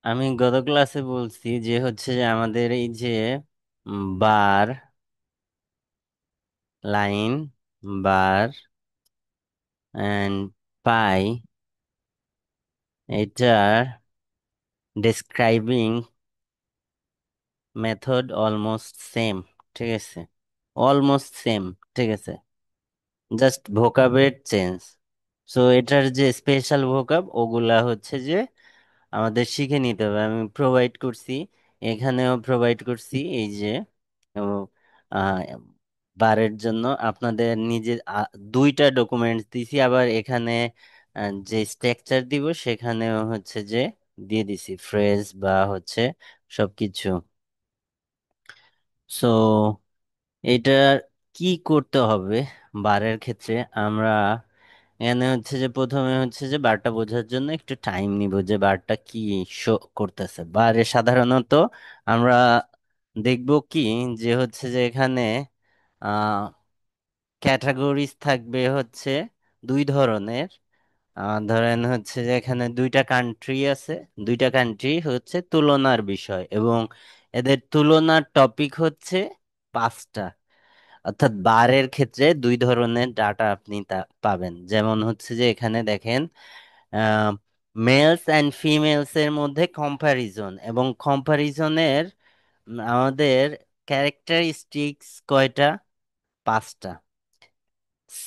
আমি গত ক্লাসে বলছি যে হচ্ছে যে আমাদের এই যে বার, লাইন, বার এন্ড পাই, এটার ডেসক্রাইবিং মেথড অলমোস্ট সেম। ঠিক আছে, অলমোস্ট সেম। ঠিক আছে, জাস্ট ভোকাবের চেঞ্জ। সো এটার যে স্পেশাল ভোকাব ওগুলা হচ্ছে যে আমাদের শিখে নিতে হবে। আমি প্রোভাইড করছি, এখানেও প্রোভাইড করছি। এই যে ও, আহ, বারের জন্য আপনাদের নিজের দুইটা ডকুমেন্টস দিছি, আবার এখানে যে স্ট্রাকচার দিব সেখানেও হচ্ছে যে দিয়ে দিছি ফ্রেজ বা হচ্ছে সবকিছু। সো এটা কি করতে হবে বারের ক্ষেত্রে, আমরা এখানে হচ্ছে যে প্রথমে হচ্ছে যে বারটা বোঝার জন্য একটু টাইম নিব যে বারটা কি শো করতেছে। বারে সাধারণত আমরা দেখব কি যে হচ্ছে যে এখানে আহ ক্যাটাগরিজ থাকবে হচ্ছে দুই ধরনের। ধরেন হচ্ছে যে এখানে দুইটা কান্ট্রি আছে, দুইটা কান্ট্রি হচ্ছে তুলনার বিষয়, এবং এদের তুলনার টপিক হচ্ছে পাঁচটা। অর্থাৎ বারের ক্ষেত্রে দুই ধরনের ডাটা আপনি পাবেন। যেমন হচ্ছে যে এখানে দেখেন মেলস অ্যান্ড ফিমেলস এর মধ্যে কম্প্যারিজন, এবং কম্প্যারিজনের আমাদের ক্যারেক্টারিস্টিক্স কয়টা? পাঁচটা।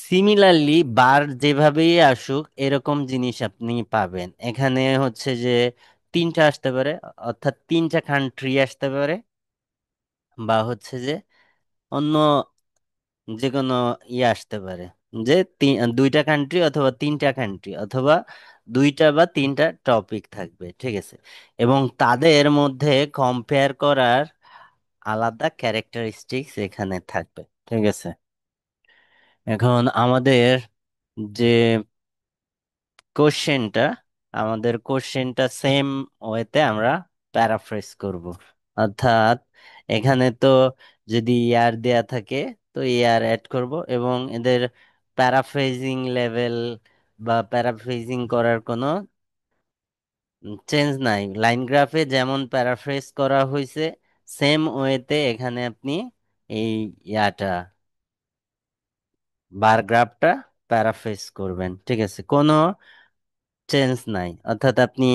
সিমিলারলি বার যেভাবেই আসুক এরকম জিনিস আপনি পাবেন এখানে হচ্ছে যে তিনটা আসতে পারে, অর্থাৎ তিনটা কান্ট্রি আসতে পারে, বা হচ্ছে যে অন্য যে কোনো ইয়ে আসতে পারে, যে দুইটা কান্ট্রি অথবা তিনটা কান্ট্রি অথবা দুইটা বা তিনটা টপিক থাকবে। ঠিক আছে, এবং তাদের মধ্যে কম্পেয়ার করার আলাদা ক্যারেক্টারিস্টিক্স এখানে থাকবে। ঠিক আছে, এখন আমাদের যে কোশ্চেনটা আমাদের কোশ্চেনটা সেম ওয়েতে আমরা প্যারাফ্রেজ করব। অর্থাৎ এখানে তো যদি ইয়ার দেয়া থাকে তো ইয়ার অ্যাড করব, এবং এদের প্যারাফ্রেজিং লেভেল বা প্যারাফ্রেজিং করার কোনো চেঞ্জ নাই। লাইন গ্রাফে যেমন প্যারাফ্রেজ করা হয়েছে সেম ওয়েতে এখানে আপনি এই ইয়াটা বার গ্রাফটা প্যারাফ্রেজ করবেন। ঠিক আছে, কোনো চেঞ্জ নাই। অর্থাৎ আপনি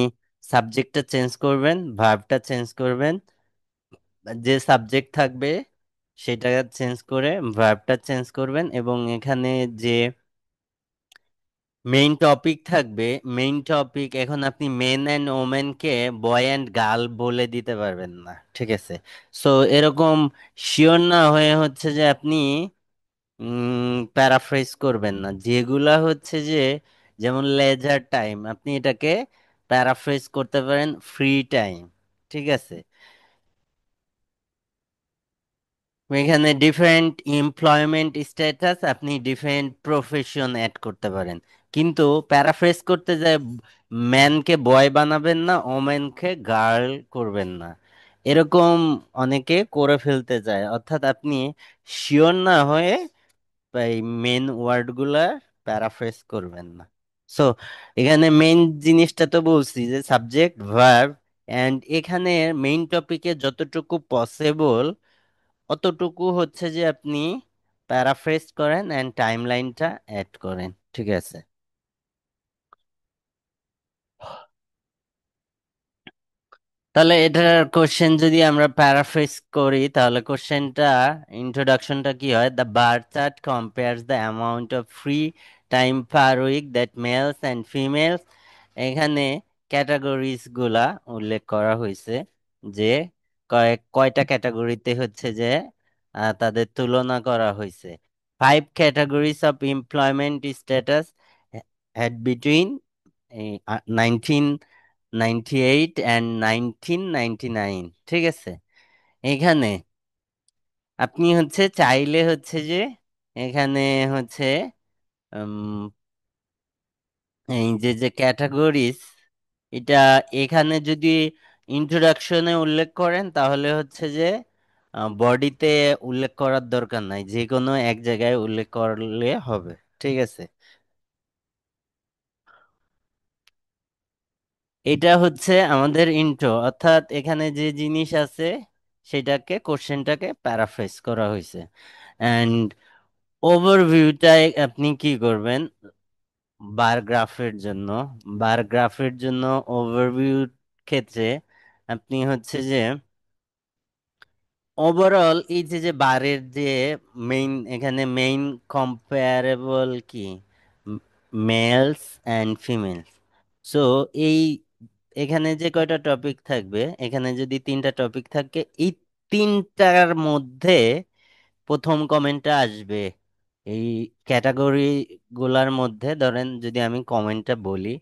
সাবজেক্টটা চেঞ্জ করবেন, ভার্বটা চেঞ্জ করবেন, যে সাবজেক্ট থাকবে সেটা চেঞ্জ করে ভার্বটা চেঞ্জ করবেন, এবং এখানে যে মেইন টপিক থাকবে, মেইন টপিক এখন আপনি মেন অ্যান্ড ওমেনকে বয় অ্যান্ড গার্ল বলে দিতে পারবেন না। ঠিক আছে, সো এরকম শিওর না হয়ে হচ্ছে যে আপনি প্যারাফ্রেজ করবেন না। যেগুলা হচ্ছে যে যেমন লেজার টাইম, আপনি এটাকে প্যারাফ্রেজ করতে পারেন ফ্রি টাইম। ঠিক আছে, এখানে ডিফারেন্ট এমপ্লয়মেন্ট স্ট্যাটাস, আপনি ডিফারেন্ট প্রফেশন অ্যাড করতে পারেন, কিন্তু প্যারাফ্রেজ করতে যায় ম্যানকে বয় বানাবেন না, ওম্যানকে গার্ল করবেন না। এরকম অনেকে করে ফেলতে যায়, অর্থাৎ আপনি শিওর না হয়ে এই মেন ওয়ার্ডগুলা প্যারাফ্রেজ করবেন না। সো এখানে মেইন জিনিসটা তো বলছি যে সাবজেক্ট ভার্ব, এন্ড এখানে মেইন টপিকে যতটুকু পসিবল অতটুকু হচ্ছে যে আপনি প্যারাফ্রেজ করেন এন্ড টাইমলাইনটা অ্যাড করেন। ঠিক আছে, তাহলে এটার কোশ্চেন যদি আমরা প্যারাফ্রেজ করি তাহলে কোশ্চেনটা ইন্ট্রোডাকশনটা কি হয়? The bar chart compares the amount of free time per week that males and females. এখানে ক্যাটাগরিজ গুলা উল্লেখ করা হয়েছে, যে কয়টা ক্যাটাগরিতে হচ্ছে যে তাদের তুলনা করা হয়েছে। Five categories of employment status had between 1998 and 1999। ঠিক আছে, এখানে আপনি হচ্ছে চাইলে হচ্ছে যে এখানে হচ্ছে উম, এই যে যে ক্যাটাগরিজ, এটা এখানে যদি ইন্ট্রোডাকশনে উল্লেখ করেন তাহলে হচ্ছে যে বডিতে উল্লেখ করার দরকার নাই, যে কোনো এক জায়গায় উল্লেখ করলে হবে। ঠিক আছে, এটা হচ্ছে আমাদের ইন্ট্রো, অর্থাৎ এখানে যে জিনিস আছে সেটাকে, কোশ্চেনটাকে প্যারাফ্রেজ করা হয়েছে। অ্যান্ড ওভারভিউটাই আপনি কি করবেন বার গ্রাফের জন্য। বার গ্রাফের জন্য ওভারভিউ ক্ষেত্রে আপনি হচ্ছে যে ওভারঅল এই যে যে বারের যে মেইন, এখানে মেইন কম্পারেবল কি, মেলস অ্যান্ড ফিমেলস। সো এই এখানে যে কয়টা টপিক থাকবে, এখানে যদি তিনটা টপিক থাকে, এই তিনটার মধ্যে প্রথম কমেন্টটা আসবে। এই ক্যাটাগরি গুলার মধ্যে ধরেন যদি আমি কমেন্টটা বলি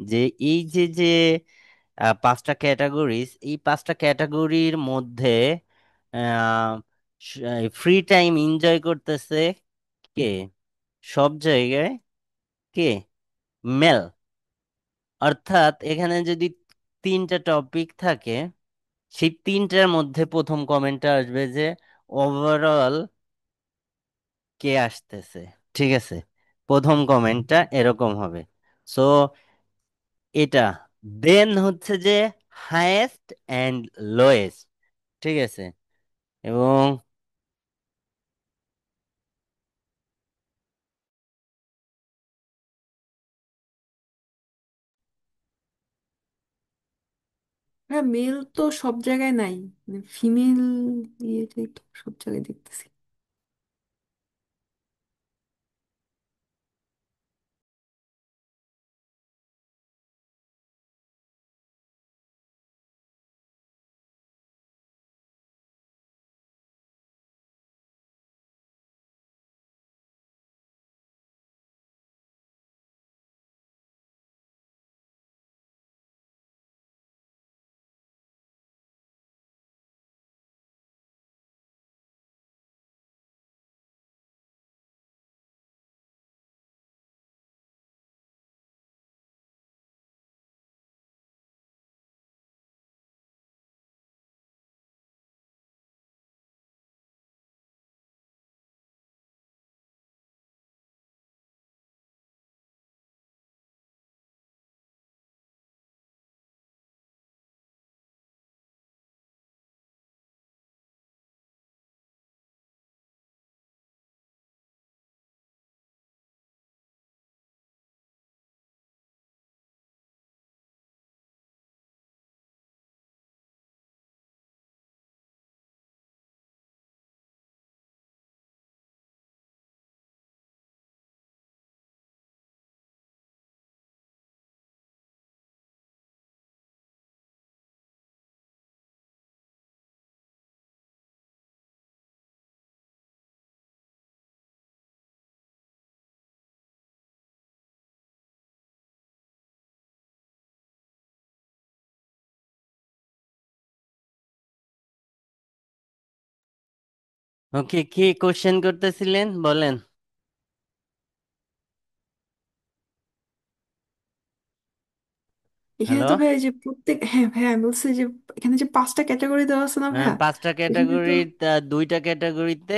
যে এই যে যে পাঁচটা ক্যাটাগরিজ, এই পাঁচটা ক্যাটাগরির মধ্যে ফ্রি টাইম এনজয় করতেছে কে সব জায়গায়, কে, মেল। অর্থাৎ এখানে যদি তিনটা টপিক থাকে, সেই তিনটার মধ্যে প্রথম কমেন্টটা আসবে যে ওভারঅল কে আসতেছে। ঠিক আছে, প্রথম কমেন্টটা এরকম হবে। সো এটা দেন হচ্ছে যে হায়েস্ট অ্যান্ড লোয়েস্ট। ঠিক আছে। এবং হ্যাঁ, মেল তো সব জায়গায় নাই, মানে ফিমেল ইয়েটাই তো সব জায়গায় দেখতেছি। ওকে, কি কোশ্চেন করতেছিলেন বলেন। এখানে হ্যালো। তো ভাই যে প্রত্যেক, হ্যাঁ ভাই আমি বলছি যে এখানে যে পাঁচটা ক্যাটাগরি দেওয়া আছে না ভাইয়া, পাঁচটা এখানে তো, ক্যাটাগরি, দুইটা ক্যাটাগরিতে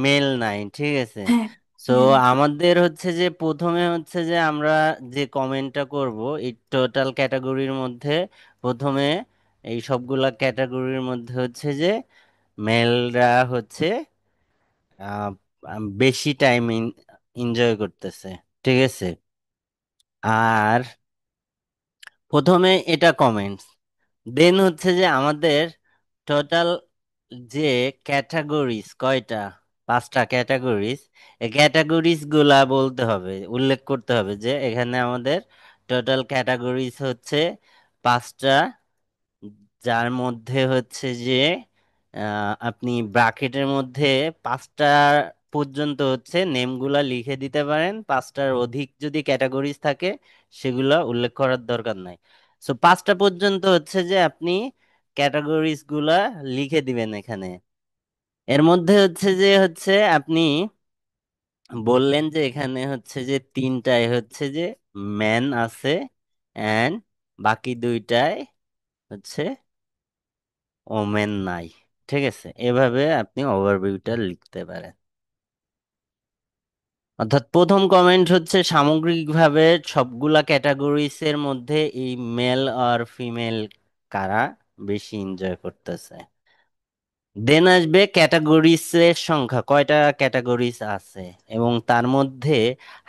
মেল নাই। ঠিক আছে। হ্যাঁ সো হ্যাঁ আমাদের হচ্ছে যে প্রথমে হচ্ছে যে আমরা যে কমেন্টটা করব এই টোটাল ক্যাটাগরির মধ্যে, প্রথমে এই সবগুলা ক্যাটাগরির মধ্যে হচ্ছে যে মেলরা হচ্ছে আহ, বেশি টাইম এনজয় করতেছে। ঠিক আছে। আর প্রথমে এটা কমেন্টস, দেন হচ্ছে যে আমাদের টোটাল যে ক্যাটাগরিজ কয়টা, পাঁচটা ক্যাটাগরিজ, এই ক্যাটাগরিজ গুলা বলতে হবে, উল্লেখ করতে হবে যে এখানে আমাদের টোটাল ক্যাটাগরিজ হচ্ছে পাঁচটা। যার মধ্যে হচ্ছে যে আপনি ব্র্যাকেটের মধ্যে পাঁচটা পর্যন্ত হচ্ছে নেমগুলা লিখে দিতে পারেন, পাঁচটার অধিক যদি ক্যাটাগরিজ থাকে সেগুলা উল্লেখ করার দরকার নাই। সো পাঁচটা পর্যন্ত হচ্ছে যে আপনি ক্যাটাগরিজ গুলা লিখে দিবেন এখানে। এর মধ্যে হচ্ছে আপনি বললেন যে এখানে হচ্ছে যে তিনটায় হচ্ছে যে ম্যান আছে, অ্যান্ড বাকি দুইটায় হচ্ছে ওমেন নাই। ঠিক আছে, এভাবে আপনি ওভারভিউটা লিখতে পারেন। অর্থাৎ প্রথম কমেন্ট হচ্ছে সামগ্রিকভাবে সবগুলা ক্যাটাগরিজ এর মধ্যে এই মেল আর ফিমেল কারা বেশি এনজয় করতেছে। দেন আসবে ক্যাটাগরিজ এর সংখ্যা, কয়টা ক্যাটাগরিজ আছে এবং তার মধ্যে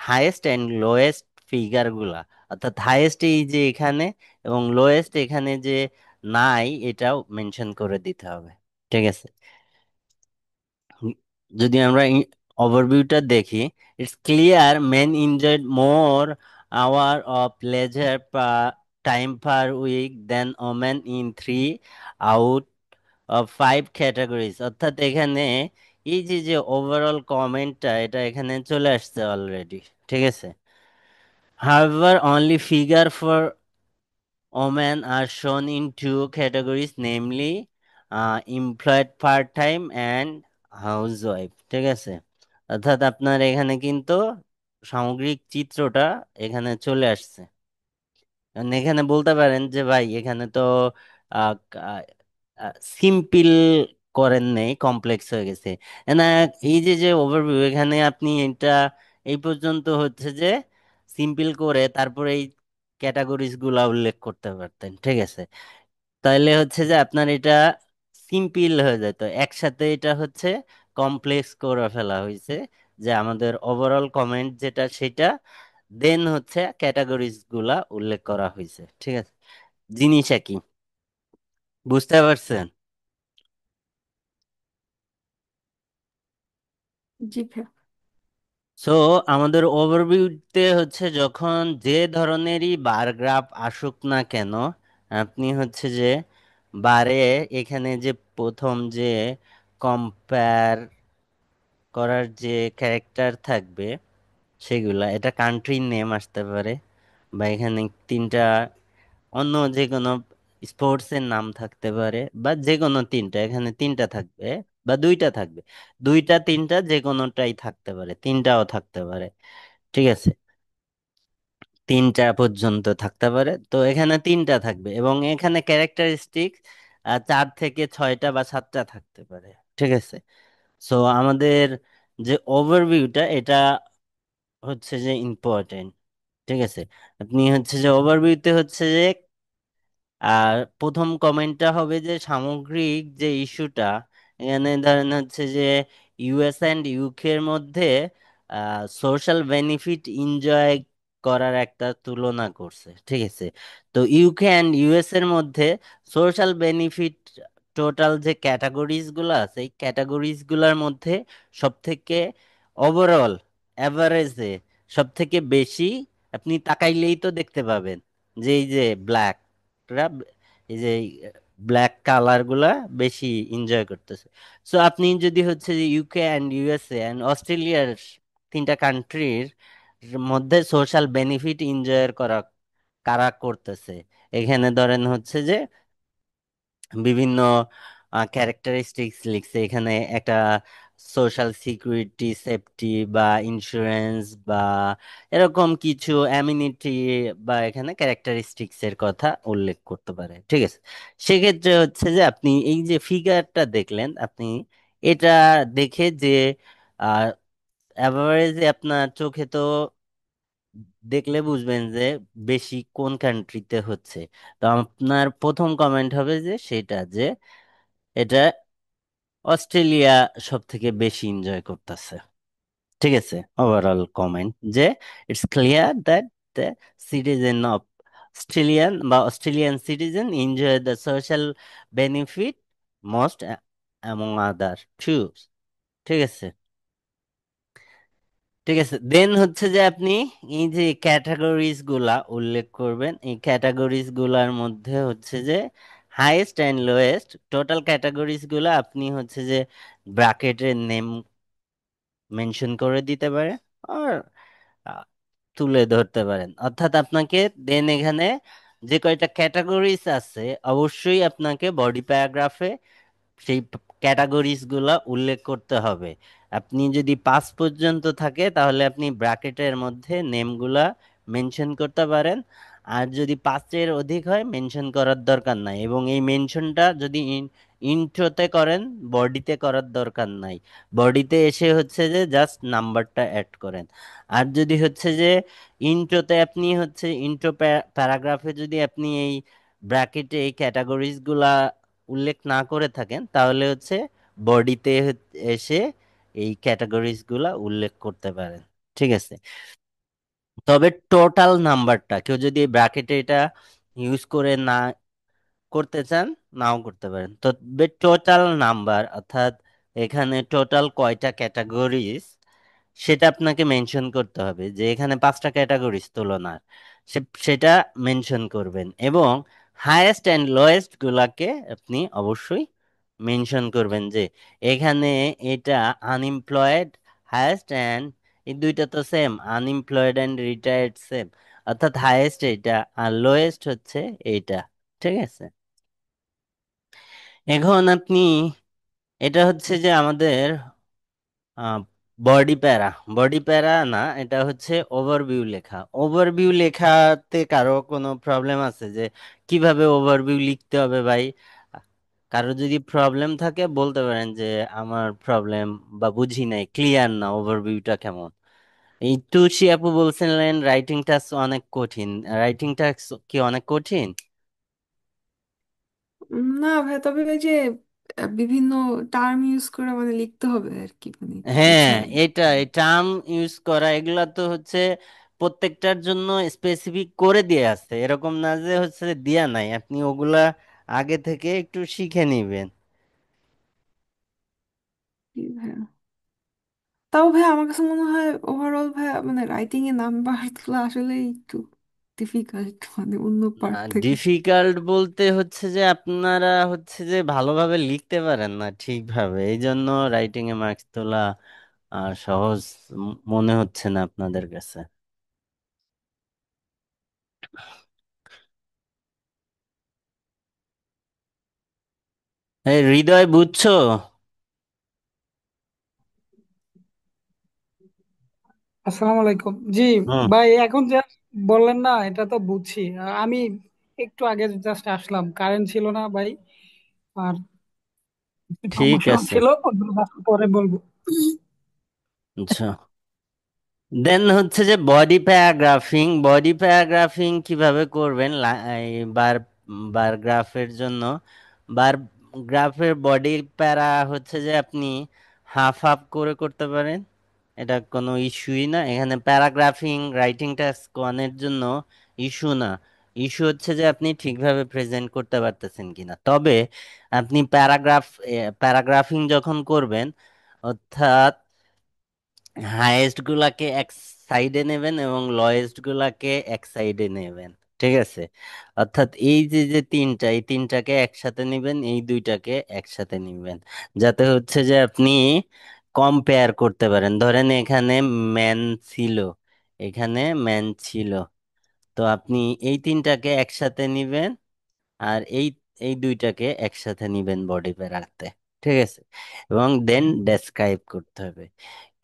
হাইয়েস্ট এন্ড লোয়েস্ট ফিগার গুলা, অর্থাৎ হাইয়েস্ট এই যে এখানে এবং লোয়েস্ট এখানে যে নাই, এটাও মেনশন করে দিতে হবে। ঠিক আছে। যদি আমরা ওভারভিউটা দেখি, it's clear men enjoyed more hour of leisure time per week then women in 3 out of 5 categories. অর্থাৎ এখানে এই যে যে ওভারঅল কমেন্টটা এটা এখানে চলে আসছে অলরেডি। ঠিক আছে। However, only figure for women are shown in two categories, namely employed part-time and housewife. ঠিক আছে। অর্থাৎ আপনার এখানে কিন্তু সামগ্রিক চিত্রটা এখানে চলে আসছে। কারণ এখানে বলতে পারেন যে ভাই এখানে তো সিম্পল করেন নেই, কমপ্লেক্স হয়ে গেছে না। এই যে যে ওভারভিউ এখানে আপনি এটা এই পর্যন্ত হচ্ছে যে সিম্পল করে তারপরে এই ক্যাটাগরিজ গুলা উল্লেখ করতে পারতেন। ঠিক আছে। তাহলে হচ্ছে যে আপনার এটা সিম্পল হয়ে যেত, একসাথে এটা হচ্ছে কমপ্লেক্স করে ফেলা হয়েছে, যে আমাদের ওভারঅল কমেন্ট যেটা সেটা দেন হচ্ছে ক্যাটাগরিজ গুলা উল্লেখ করা হয়েছে। ঠিক আছে। জিনিস একই, বুঝতে পারছেন? জি ভাইয়া। সো আমাদের ওভারভিউতে হচ্ছে যখন যে ধরনেরই বার গ্রাফ আসুক না কেন, আপনি হচ্ছে যে বারে এখানে যে প্রথম যে কম্পেয়ার করার যে ক্যারেক্টার থাকবে সেগুলা, এটা কান্ট্রির নেম আসতে পারে, বা এখানে তিনটা অন্য যে কোনো স্পোর্টস এর নাম থাকতে পারে, বা যে কোনো তিনটা, এখানে তিনটা থাকবে বা দুইটা থাকবে, দুইটা তিনটা যে কোনোটাই থাকতে পারে, তিনটাও থাকতে পারে। ঠিক আছে। তিনটা পর্যন্ত থাকতে পারে, তো এখানে তিনটা থাকবে এবং এখানে ক্যারেক্টারিস্টিক 4 থেকে 6টা বা 7টা থাকতে পারে। ঠিক আছে। সো আমাদের যে ওভারভিউটা এটা হচ্ছে যে ইম্পর্টেন্ট। ঠিক আছে। আপনি হচ্ছে যে ওভারভিউতে হচ্ছে যে আর প্রথম কমেন্টটা হবে যে সামগ্রিক যে ইস্যুটা, এখানে ধরেন হচ্ছে যে ইউএস অ্যান্ড ইউকে এর মধ্যে সোশ্যাল বেনিফিট এনজয় করার একটা তুলনা করছে। ঠিক আছে। তো ইউকে অ্যান্ড ইউএস এর মধ্যে সোশ্যাল বেনিফিট টোটাল যে ক্যাটাগরিজ গুলো আছে, এই ক্যাটাগরিজ গুলোর মধ্যে সব থেকে ওভারঅল অ্যাভারেজে সব থেকে বেশি আপনি তাকাইলেই তো দেখতে পাবেন যে এই যে ব্ল্যাক, এই যে ব্ল্যাক কালার গুলা বেশি এনজয় করতেছে। সো আপনি যদি হচ্ছে যে ইউকে অ্যান্ড ইউএসএ অ্যান্ড অস্ট্রেলিয়ার তিনটা কান্ট্রির মধ্যে সোশ্যাল বেনিফিট এনজয় করা কারা করতেছে, এখানে ধরেন হচ্ছে যে বিভিন্ন ক্যারেক্টারিস্টিক্স লিখছে এখানে, একটা সোশ্যাল সিকিউরিটি সেফটি বা ইন্স্যুরেন্স বা এরকম কিছু অ্যামিনিটি বা এখানে ক্যারেক্টারিস্টিক্স এর কথা উল্লেখ করতে পারে। ঠিক আছে। সেক্ষেত্রে হচ্ছে যে আপনি এই যে ফিগারটা দেখলেন, আপনি এটা দেখে যে অ্যাভারেজে আপনার চোখে তো দেখলে বুঝবেন যে বেশি কোন কান্ট্রিতে হচ্ছে। তো আপনার প্রথম কমেন্ট হবে যে সেটা যে এটা অস্ট্রেলিয়া সব থেকে বেশি এনজয় করতেছে। ঠিক আছে। ওভারঅল কমেন্ট যে it's clear that the citizen of Australian বা Australian citizen enjoy the social benefit most among other two. ঠিক আছে। ঠিক আছে। দেন হচ্ছে যে আপনি এই যে ক্যাটাগরিজ গুলা উল্লেখ করবেন, এই ক্যাটাগরিজ গুলার মধ্যে হচ্ছে যে highest and lowest total categories গুলা আপনি হচ্ছে যে ব্র্যাকেটের নেম মেনশন করে দিতে পারে আর তুলে ধরতে পারেন। অর্থাৎ আপনাকে দেন এখানে যে কয়টা ক্যাটাগরিজ আছে অবশ্যই আপনাকে বডি প্যারাগ্রাফে সেই ক্যাটাগরিজ গুলা উল্লেখ করতে হবে। আপনি যদি 5 পর্যন্ত থাকে তাহলে আপনি ব্র্যাকেটের মধ্যে নেমগুলা মেনশন করতে পারেন, আর যদি 5-এর অধিক হয় মেনশন করার দরকার নাই। এবং এই মেনশনটা যদি ইন্ট্রোতে করেন, বডিতে করার দরকার নাই। বডিতে এসে হচ্ছে যে জাস্ট নাম্বারটা অ্যাড করেন। আর যদি হচ্ছে যে ইন্ট্রোতে আপনি হচ্ছে ইন্ট্রো প্যারাগ্রাফে যদি আপনি এই ব্র্যাকেটে এই ক্যাটাগরিজ গুলা উল্লেখ না করে থাকেন, তাহলে হচ্ছে বডিতে এসে এই ক্যাটাগরিজ গুলা উল্লেখ করতে পারেন। ঠিক আছে। তবে টোটাল নাম্বারটা কেউ যদি ব্র্যাকেটে এটা ইউজ করে না করতে চান, নাও করতে পারেন। তবে টোটাল নাম্বার অর্থাৎ এখানে টোটাল কয়টা ক্যাটাগরিজ সেটা আপনাকে মেনশন করতে হবে, যে এখানে 5টা ক্যাটাগরিজ তুলনার সেটা মেনশন করবেন। এবং হায়েস্ট অ্যান্ড লোয়েস্ট গুলাকে আপনি অবশ্যই মেনশন করবেন, যে এখানে এটা আনএমপ্লয়েড হায়েস্ট অ্যান্ড, এই দুইটা তো same, unemployed and retired same, অর্থাৎ হায়েস্ট এইটা আর লোয়েস্ট হচ্ছে এইটা। ঠিক আছে। এখন আপনি, এটা হচ্ছে যে আমাদের বডি প্যারা। বডি প্যারা না, এটা হচ্ছে ওভারভিউ লেখা। ওভারভিউ লেখাতে কারো কোনো প্রবলেম আছে যে কিভাবে ওভারভিউ লিখতে হবে ভাই? কারো যদি প্রবলেম থাকে বলতে পারেন যে আমার প্রবলেম বা বুঝি নাই, ক্লিয়ার না ওভারভিউটা কেমন। এই তুলসী আপু বলছিলেন রাইটিং টাস্ক অনেক কঠিন। রাইটিং টাস্ক কি অনেক কঠিন? না ভাই, তবে ওই যে বিভিন্ন টার্ম ইউজ করে মানে লিখতে হবে আর কি, মানে একটু হ্যাঁ, গুছায়। এটা এই টার্ম ইউজ করা এগুলা তো হচ্ছে প্রত্যেকটার জন্য স্পেসিফিক করে দিয়ে আছে, এরকম না যে হচ্ছে দিয়া নাই, আপনি ওগুলা আগে থেকে একটু শিখে নিবেন। কি ভাই, তাও ভাই আমার কাছে মনে হয় ওভারঅল ভাই মানে রাইটিং এ নাম্বার তোলা আসলে একটু ডিফিকাল্ট, মানে অন্য পার্ট থেকে। ডিফিকাল্ট বলতে হচ্ছে যে আপনারা হচ্ছে যে ভালোভাবে লিখতে পারেন না ঠিকভাবে, এই জন্য রাইটিং এ মার্কস তোলা সহজ মনে হচ্ছে না আপনাদের কাছে। এই হৃদয়, বুঝছো? আসসালামু আলাইকুম। জি হুম। ভাই, এখন যা বললেন না এটা তো বুঝছি। আমি একটু আগে জাস্ট আসলাম, কারেন্ট ছিল না ভাই, আর একটু ঠিক সমস্যা আছে। ছিল, ওগুলো বাসায় পরে বলবো। আচ্ছা। দেন হচ্ছে যে বডি প্যারাগ্রাফিং। বডি প্যারাগ্রাফিং কিভাবে করবেন? এই বার বার গ্রাফের জন্য বার গ্রাফের বডি প্যারা হচ্ছে যে আপনি হাফ হাফ করে করতে পারেন, এটা কোনো ইস্যুই না। এখানে প্যারাগ্রাফিং রাইটিং টাস্ক ওয়ানের জন্য ইস্যু না। ইস্যু হচ্ছে যে আপনি ঠিকভাবে প্রেজেন্ট করতে পারতেছেন কিনা। তবে আপনি প্যারাগ্রাফিং যখন করবেন, অর্থাৎ হাইয়েস্ট গুলাকে এক সাইডে নেবেন এবং লয়েস্ট গুলাকে এক সাইডে নেবেন। ঠিক আছে। অর্থাৎ এই যে যে তিনটা, এই তিনটাকে একসাথে নিবেন, এই দুইটাকে একসাথে নিবেন, যাতে হচ্ছে যে আপনি কম্পেয়ার করতে পারেন। ধরেন এখানে ম্যান ছিল, এখানে ম্যান ছিল, তো আপনি এই তিনটাকে একসাথে নিবেন আর এই এই দুইটাকে একসাথে নিবেন বডি প্যারাতে। ঠিক আছে। এবং দেন ডেসক্রাইব করতে হবে।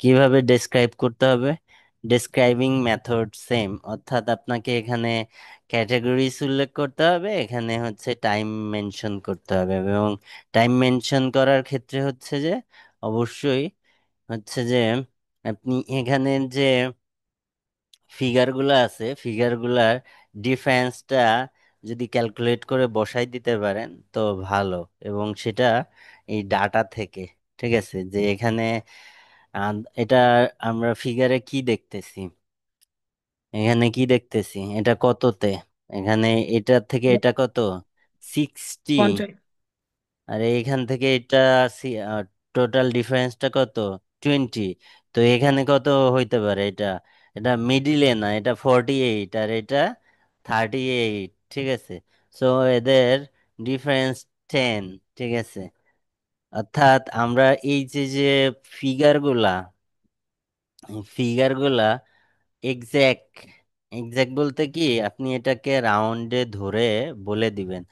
কিভাবে ডেসক্রাইব করতে হবে? ডেসক্রাইবিং মেথড সেম, অর্থাৎ আপনাকে এখানে ক্যাটাগরিজ উল্লেখ করতে হবে, এখানে হচ্ছে টাইম মেনশন করতে হবে। এবং টাইম মেনশন করার ক্ষেত্রে হচ্ছে যে অবশ্যই হচ্ছে যে আপনি এখানে যে ফিগারগুলো আছে, ফিগারগুলার ডিফারেন্সটা যদি ক্যালকুলেট করে বসাই দিতে পারেন তো ভালো। এবং সেটা এই ডাটা থেকে। ঠিক আছে, যে এখানে এটা আমরা ফিগারে কি দেখতেছি, এখানে কি দেখতেছি, এটা কততে, এখানে এটা থেকে এটা কত, 60। 50। আর এইখান থেকে এটা টোটাল ডিফারেন্সটা কত, 20। তো এখানে কত হইতে পারে এটা? এটা মিডিলে না, এটা 48 আর এটা 38। ঠিক আছে। সো এদের ডিফারেন্স 10। ঠিক আছে। অর্থাৎ আমরা এই যে যে ফিগারগুলা ফিগারগুলা এক্সাক্ট, এক্সাক্ট বলতে কি আপনি এটাকে রাউন্ডে ধরে বলে দিবেন।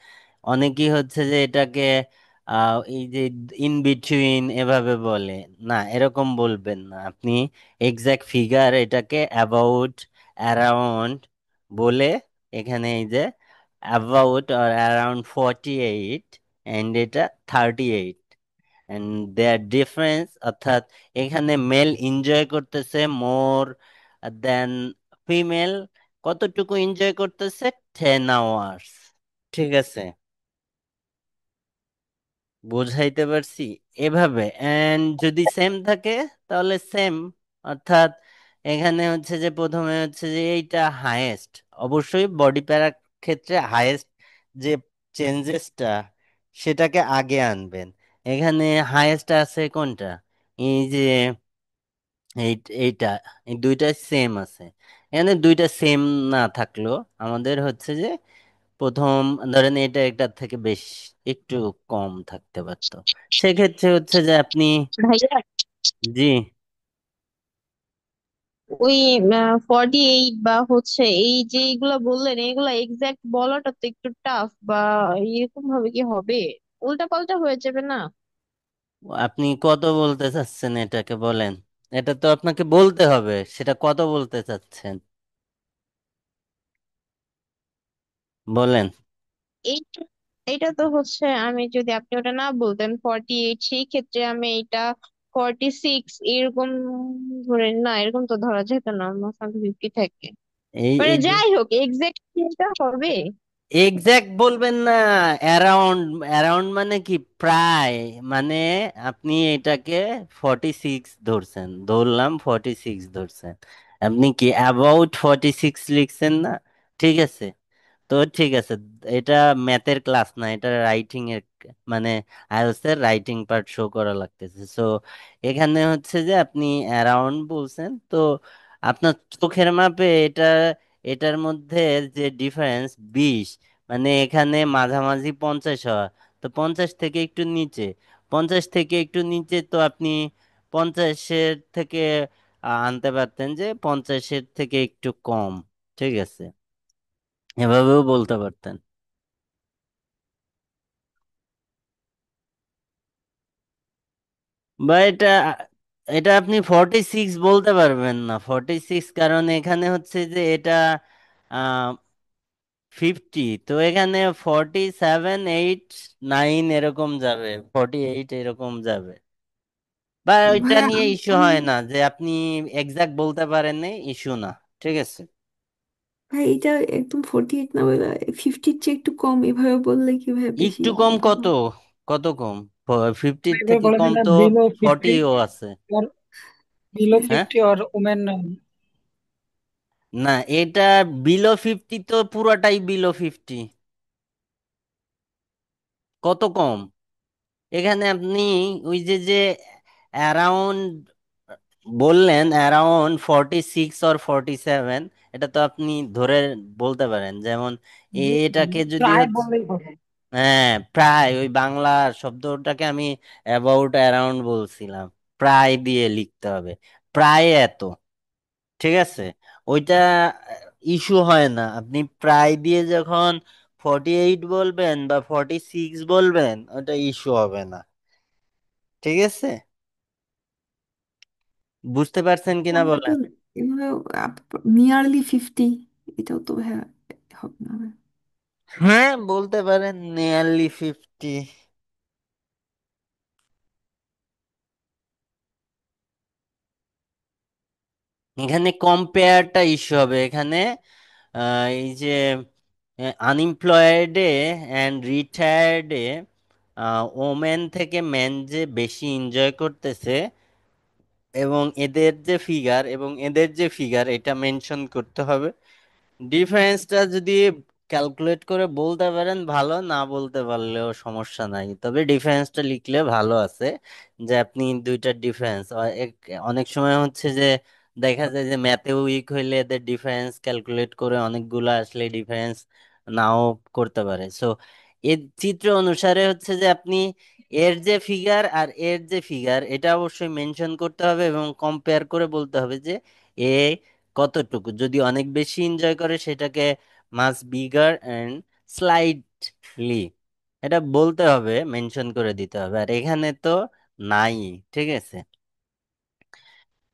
অনেকেই হচ্ছে যে এটাকে এই যে ইন বিটুইন এভাবে বলে, না এরকম বলবেন না আপনি। এক্সাক্ট ফিগার এটাকে অ্যাবাউট, অ্যারাউন্ড বলে, এখানে এই যে অ্যাবাউট আর অ্যারাউন্ড 48 অ্যান্ড এটা 38। অ্যান্ড দেয়ার ডিফারেন্স, অর্থাৎ এখানে মেল এনজয় করতেছে মোর দেন ফিমেল। কতটুকু এনজয় করতেছে? 10 আওয়ার্স। ঠিক আছে, বুঝাইতে পারছি? এভাবে। এন্ড যদি সেম থাকে তাহলে সেম, অর্থাৎ এখানে হচ্ছে যে প্রথমে হচ্ছে যে এইটা হাইয়েস্ট, অবশ্যই বডি প্যারার ক্ষেত্রে হাইয়েস্ট যে চেঞ্জেসটা সেটাকে আগে আনবেন। এখানে হাইয়েস্ট আছে কোনটা? এই যে এই এইটা, এই দুইটা সেম আছে। এখানে দুইটা সেম না থাকলেও আমাদের হচ্ছে যে প্রথম, ধরেন এটা একটার থেকে বেশ একটু কম থাকতে পারতো, সেক্ষেত্রে হচ্ছে যে আপনি, ভাইয়া, জি। ওই 48 বা হচ্ছে এই যে এগুলা বললেন, এগুলা এক্সাক্ট বলাটা তো একটু টাফ, বা এরকম ভাবে কি হবে? উল্টা পাল্টা হয়ে যাবে না? আপনি কত বলতে চাচ্ছেন এটাকে বলেন, এটা তো আপনাকে বলতে হবে, সেটা কত বলতে চাচ্ছেন বলেন। এইটা এইটা তো হচ্ছে, আমি যদি আপনি ওটা না বলতেন 48, সেই ক্ষেত্রে আমি এটা 46 এরকম ধরে, না এরকম তো ধরা যেত না, মাসাল 50 থাকে। এই মানে এই যাই হোক, এক্সাক্ট এটা হবে। এক্সাক্ট বলবেন না, অ্যারাউন্ড। অ্যারাউন্ড মানে কি? প্রায়, মানে আপনি এটাকে 46 ধরছেন, ধরলাম 46 ধরছেন, আপনি কি অ্যাবাউট 46 লিখছেন না? ঠিক আছে, তো ঠিক আছে, এটা ম্যাথের ক্লাস না, এটা রাইটিং এর, মানে আইএলটিএস এর রাইটিং পার্ট শো করা লাগতেছে। সো এখানে হচ্ছে যে আপনি অ্যারাউন্ড বলছেন, তো আপনার চোখের মাপে এটা, এটার মধ্যে যে ডিফারেন্স 20, মানে এখানে মাঝামাঝি 50 হওয়া, তো 50 থেকে একটু নিচে, 50 থেকে একটু নিচে, তো আপনি 50-এর থেকে আনতে পারতেন যে 50-এর থেকে একটু কম। ঠিক আছে, এভাবেও বলতে পারতেন। বা এটা, এটা আপনি 46 বলতে পারবেন না, 46, কারণ এখানে হচ্ছে যে এটা 50, তো এখানে 47, 8, 9 এরকম যাবে, 48 এরকম যাবে। বা ওইটা ভাইয়া নিয়ে ইস্যু আমি হয় না, যে আপনি এক্সাক্ট বলতে পারেন নাই, ইস্যু না। ঠিক আছে, ভাই এটা একদম 48 না বলে 50-র চেয়ে একটু কম এভাবে বললে কি ভাই বেশি একটু কম কত? ভালো? কত কম? 50 এবার থেকে বলেন কম না, তো বিলো 50 40ও আছে। আর বিলো হ্যাঁ, 50 আর ওমেন। না, এটা বিলো 50 তো পুরাটাই বিলো 50। কত কম? এখানে আপনি ওই যে অ্যারাউন্ড বললেন, অ্যারাউন্ড 46 অর 47, এটা তো আপনি ধরে বলতে পারেন, যেমন এটাকে যদি প্রায় হচ্ছে, বললেই হবে। হ্যাঁ প্রায়, ওই বাংলা শব্দটাকে আমি অ্যাবাউট অ্যারাউন্ড বলছিলাম, প্রায় দিয়ে লিখতে হবে, প্রায় এত। ঠিক আছে, ওইটা ইস্যু হয় না, আপনি প্রায় দিয়ে যখন 48 বলবেন বা 46 বলবেন, ওটা ইস্যু হবে না। ঠিক আছে, বুঝতে পারছেন কিনা আমরা তো বলেন। নিয়ারলি 50, এটাও তো ভাইয়া হবে না ভাই। হ্যাঁ বলতে পারেন নিয়ারলি 50। এখানে কম্পেয়ারটা ইস্যু হবে এখানে। এই যে আনএমপ্লয়েডে অ্যান্ড রিটায়ার্ডে ওমেন থেকে মেন যে বেশি এনজয় করতেছে, এবং এদের যে ফিগার এবং এদের যে ফিগার, এটা মেনশন করতে হবে। ডিফারেন্সটা যদি ক্যালকুলেট করে বলতে পারেন ভালো, না বলতে পারলেও সমস্যা নাই, তবে ডিফারেন্সটা লিখলে ভালো আছে, যে আপনি দুইটার ডিফারেন্স। অনেক সময় হচ্ছে যে দেখা যায় যে ম্যাথে উইক হইলে এদের ডিফারেন্স ক্যালকুলেট করে অনেকগুলো আসলে ডিফারেন্স নাও করতে পারে। সো এর চিত্র অনুসারে হচ্ছে যে আপনি এর যে ফিগার আর এর যে ফিগার, এটা অবশ্যই মেনশন করতে হবে এবং কম্পেয়ার করে বলতে হবে যে এ কতটুকু, যদি অনেক বেশি এনজয় করে সেটাকে মাস বিগার অ্যান্ড স্লাইটলি, এটা বলতে হবে, মেনশন করে দিতে হবে। আর এখানে তো নাই। ঠিক আছে,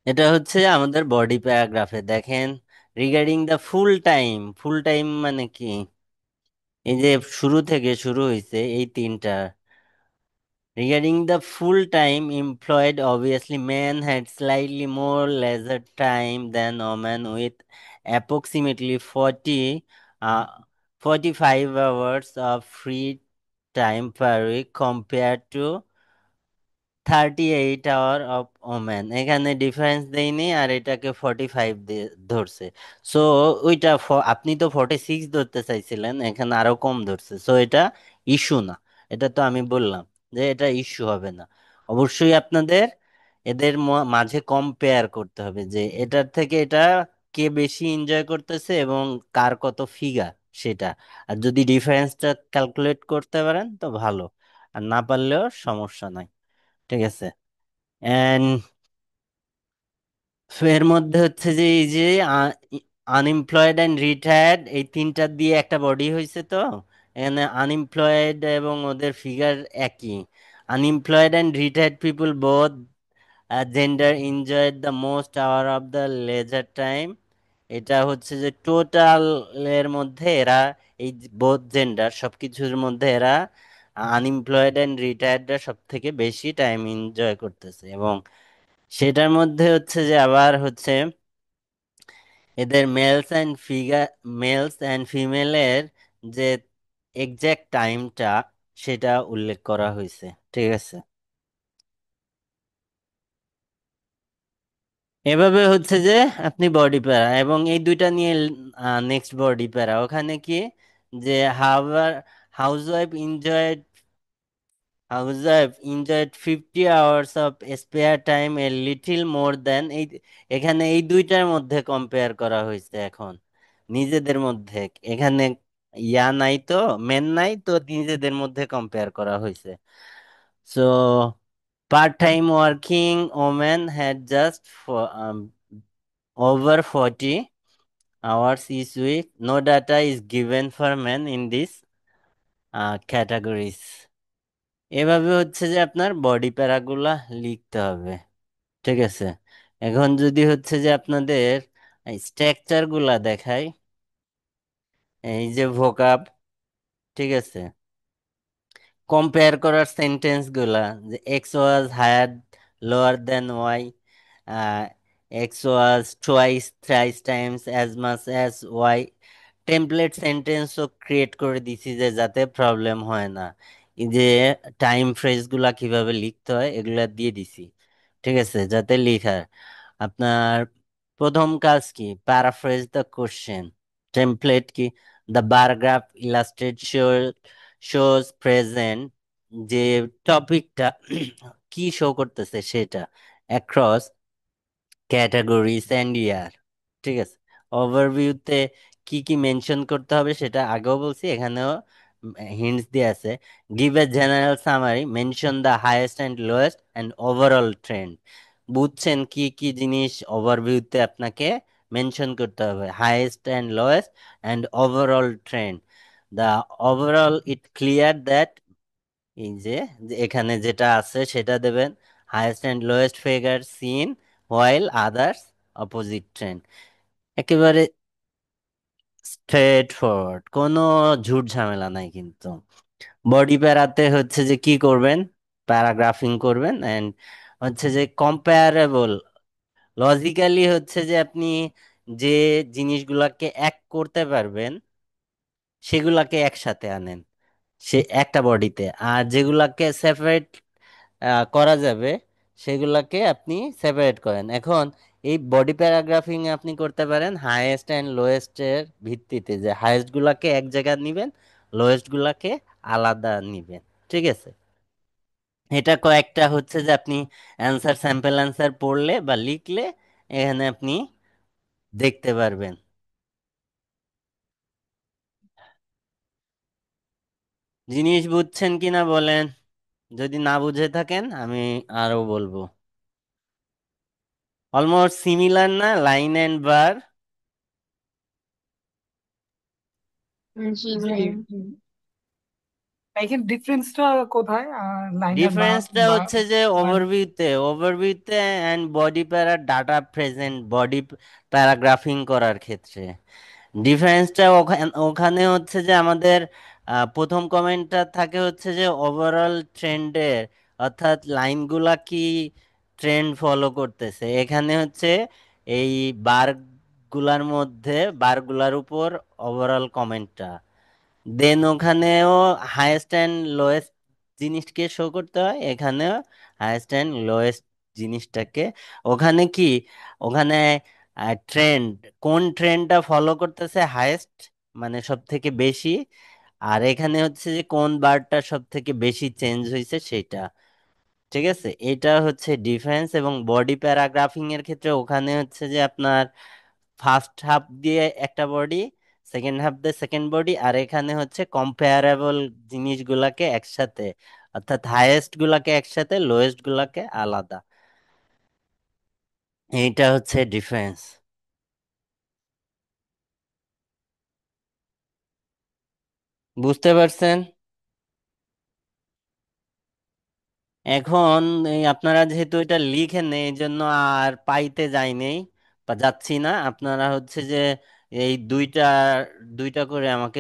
এটা হচ্ছে আমাদের বডি প্যারাগ্রাফে দেখেন, regarding the full time. Full time মানে কি? এই যে শুরু থেকে শুরু হয়েছে এই তিনটা, Regarding the full time employed, obviously men had slightly more leisure time than women with approximately uh, 45 hours of free time per week compared to 38 of women. এখানে ডিফারেন্স দেয়নি আর এটাকে 45 ধরছে। সো ওইটা আপনি তো 46 ধরতে চাইছিলেন, এখানে আরো কম ধরছে। সো এটা ইস্যু না, এটা তো আমি বললাম যে এটা ইস্যু হবে না। অবশ্যই আপনাদের এদের মাঝে কম্পেয়ার করতে হবে যে এটার থেকে এটা কে বেশি এনজয় করতেছে এবং কার কত ফিগার সেটা। আর যদি ডিফারেন্সটা ক্যালকুলেট করতে পারেন তো ভালো, আর না পারলেও সমস্যা নাই। ঠিক আছে। এন্ড এর মধ্যে হচ্ছে যে এই যে আনএমপ্লয়েড অ্যান্ড রিটায়ার্ড এই তিনটা দিয়ে একটা বডি হয়েছে। তো এখানে আনএমপ্লয়েড এবং ওদের ফিগার একই। Unemployed and retired people both gender enjoyed the most hour of the leisure time. এটা হচ্ছে যে টোটাল এর মধ্যে এরা এই বোথ জেন্ডার সবকিছুর মধ্যে এরা আনএমপ্লয়েড অ্যান্ড রিটায়ার্ডরা সব থেকে বেশি টাইম এনজয় করতেছে। এবং সেটার মধ্যে হচ্ছে যে আবার হচ্ছে এদের মেলস অ্যান্ড ফিমেলের যে এক্সাক্ট টাইমটা সেটা উল্লেখ করা হয়েছে। ঠিক আছে। এভাবে হচ্ছে যে আপনি বডি প্যারা এবং এই দুইটা নিয়ে নেক্সট বডি প্যারা ওখানে কি যে hour housewife enjoyed housewife 50 hours of spare time a little more than এই। এখানে এই দুইটার মধ্যে কম্পেয়ার করা হয়েছে এখন নিজেদের মধ্যে। এখানে ইয়া নাই তো, মেন নাই তো, নিজেদের মধ্যে কম্পেয়ার করা হয়েছে। So part time working women had just over 40 hours each week. No data is given for men in these categories. এভাবে হচ্ছে যে আপনার বডি প্যারাগুলা লিখতে হবে। ঠিক আছে। এখন যদি হচ্ছে যে আপনাদের স্ট্রাকচার গুলা দেখাই, এই যে ভোকাব, ঠিক আছে, কম্পেয়ার করার সেন্টেন্স গুলা যে X was higher lower than Y, X was twice thrice times as much as Y. Template সেন্টেন্সও ক্রিয়েট করে দিছি যে যাতে প্রবলেম হয় না। এই যে টাইম ফ্রেজগুলা কিভাবে লিখতে হয় এগুলা দিয়ে দিছি। ঠিক আছে, যাতে লিখার আপনার প্রথম কাজ কি, প্যারাফ্রেজ দ্য কোশ্চেন। টেমপ্লেট কি, the bar graph illustrate shows present, যে টপিকটা কি শো করতেছে সেটা অ্যাক্রস ক্যাটাগরিজ অ্যান্ড ইয়ার। ঠিক আছে। ওভারভিউতে কি কি মেনশন করতে হবে সেটা আগেও বলছি, এখানেও হিন্টস দিয়ে আছে। Give a general summary, mention the highest and lowest and overall trend. বুঝছেন কি কি জিনিস ওভারভিউতে আপনাকে মেনশন করতে হবে, highest and lowest and overall trend. The overall it clear that, এই যে যে এখানে যেটা আছে সেটা দেবেন, highest and lowest figure seen while others opposite trend. একেবারে স্ট্রেট ফরওয়ার্ড, কোনো ঝুট ঝামেলা নাই কিন্তু। বডি প্যারাতে হচ্ছে যে কি করবেন, প্যারাগ্রাফিং করবেন এন্ড হচ্ছে যে কম্পারেবল লজিক্যালি হচ্ছে যে আপনি যে জিনিসগুলাকে এক করতে পারবেন সেগুলাকে একসাথে আনেন সে একটা বডিতে, আর যেগুলাকে সেপারেট করা যাবে সেগুলাকে আপনি সেপারেট করেন। এখন এই বডি প্যারাগ্রাফিং আপনি করতে পারেন হাইয়েস্ট অ্যান্ড লোয়েস্ট এর ভিত্তিতে, যে হাইয়েস্ট গুলাকে এক জায়গায় নিবেন, লোয়েস্ট গুলাকে আলাদা নিবেন। ঠিক আছে। এটা কয়েকটা হচ্ছে যে আপনি অ্যান্সার, স্যাম্পল অ্যান্সার পড়লে বা লিখলে এখানে আপনি দেখতে পারবেন। জিনিস বুঝছেন কিনা বলেন, যদি না বুঝে থাকেন আমি আরো বলবো। অলমোস্ট সিমিলার না লাইন এন্ড বার? জি জি। ভাইয়া। এখানে ডিফারেন্সটা কোথায় লাইনার বা ডিফারেন্সটা বা হচ্ছে যে ওভারভিউতে and body para data present body paragraphing করার ক্ষেত্রে ডিফারেন্সটা ওখানে হচ্ছে যে আমাদের প্রথম কমেন্টটা থাকে হচ্ছে যে ওভারঅল ট্রেন্ডের অর্থাৎ লাইনগুলা কি ট্রেন্ড ফলো করতেছে। এখানে হচ্ছে এই বারগুলার মধ্যে বারগুলার উপর ওভারঅল কমেন্টটা, দেন ওখানেও হাইয়েস্ট অ্যান্ড লোয়েস্ট জিনিসকে শো করতে হয়, এখানেও হাইয়েস্ট অ্যান্ড লোয়েস্ট জিনিসটাকে। ওখানে কি, ওখানে ট্রেন্ড, কোন ট্রেন্ডটা ফলো করতেছে হাইয়েস্ট, মানে সব থেকে বেশি, আর এখানে হচ্ছে যে কোন বারটা সব থেকে বেশি চেঞ্জ হয়েছে সেটা। ঠিক আছে, এটা হচ্ছে ডিফারেন্স। এবং বডি প্যারাগ্রাফিং এর ক্ষেত্রে ওখানে হচ্ছে যে আপনার ফার্স্ট হাফ দিয়ে একটা বডি, সেকেন্ড হাফ দিয়ে সেকেন্ড বডি, আর এখানে হচ্ছে কম্পেয়ারেবল জিনিসগুলাকে একসাথে, অর্থাৎ হাইয়েস্ট গুলাকে একসাথে, লোয়েস্ট গুলাকে আলাদা। এইটা হচ্ছে ডিফারেন্স। বুঝতে পারছেন? এখন এই আপনারা যেহেতু এটা লিখেন নেই, এই জন্য আর পাইতে যাই নেই বা যাচ্ছি না। আপনারা হচ্ছে যে এই দুইটা দুইটা করে আমাকে